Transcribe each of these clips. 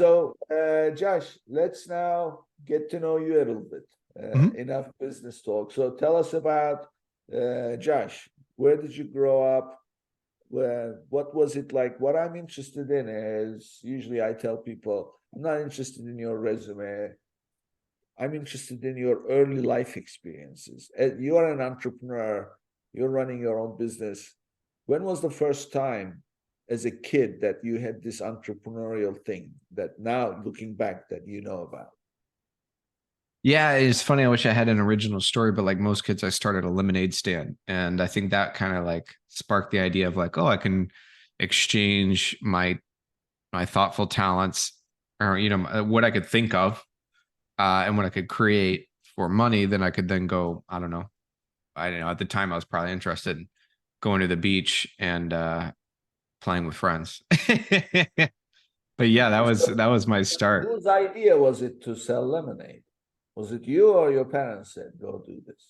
So, Josh, let's now get to know you a little bit. Mhm. Enough business talk. So, tell us about Josh. Where did you grow up? What was it like? What I'm interested in is usually I tell people, I'm not interested in your resume. I'm interested in your early life experiences. You are an entrepreneur, you're running your own business. When was the first time as a kid that you had this entrepreneurial thing that now looking back that you know about? Yeah, it's funny. I wish I had an original story, but like most kids, I started a lemonade stand. And I think that kind of like sparked the idea of like, oh, I can exchange my thoughtful talents or what I could think of and what I could create for money. Then I could then go, I don't know. I don't know. At the time I was probably interested in going to the beach and playing with friends. But yeah, So, that was my start. whose idea was it to sell lemonade? Was it you or your parents said, go do this?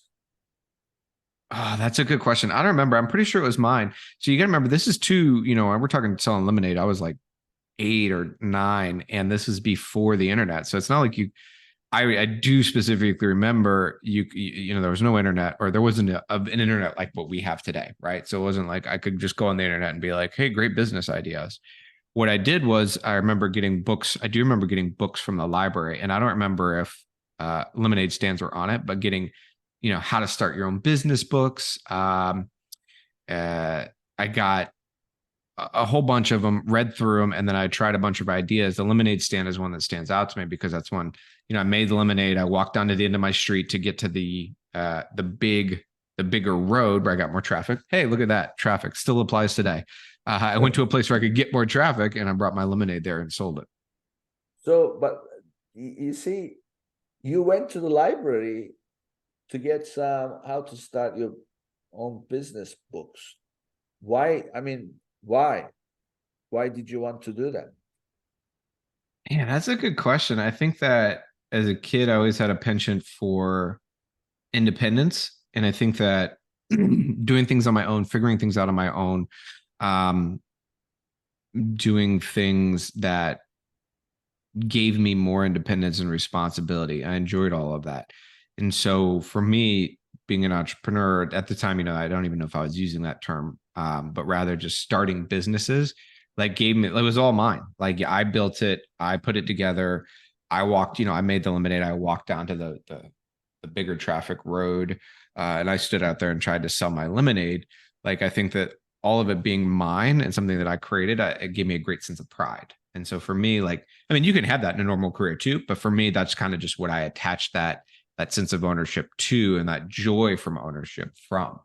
Oh, that's a good question. I don't remember. I'm pretty sure it was mine. So you got to remember, this is we're talking selling lemonade. I was like 8 or 9, and this is before the internet. So it's not like I do specifically remember there was no internet, or there wasn't an internet like what we have today, right? So it wasn't like I could just go on the internet and be like, hey, great business ideas. What I did was I remember getting books. I do remember getting books from the library, and I don't remember if lemonade stands were on it, but getting, how to start your own business books. I got a whole bunch of them, read through them, and then I tried a bunch of ideas. The lemonade stand is one that stands out to me because that's one, I made the lemonade. I walked down to the end of my street to get to the bigger road where I got more traffic. Hey, look at that. Traffic still applies today. I went to a place where I could get more traffic, and I brought my lemonade there and sold it. So, but you see, you went to the library to get some how to start your own business books. Why? I mean, why? Why did you want to do that? Yeah, that's a good question. I think that as a kid, I always had a penchant for independence. And I think that doing things on my own, figuring things out on my own, um, doing things that gave me more independence and responsibility. I enjoyed all of that. And so for me, being an entrepreneur at the time, I don't even know if I was using that term, but rather just starting businesses, like gave me, it was all mine. Like I built it, I put it together. I walked, I made the lemonade. I walked down to the bigger traffic road, and I stood out there and tried to sell my lemonade. Like I think that all of it being mine and something that I created, it gave me a great sense of pride. And so for me, like, I mean, you can have that in a normal career too, but for me, that's kind of just what I attached that sense of ownership to, and that joy from ownership from.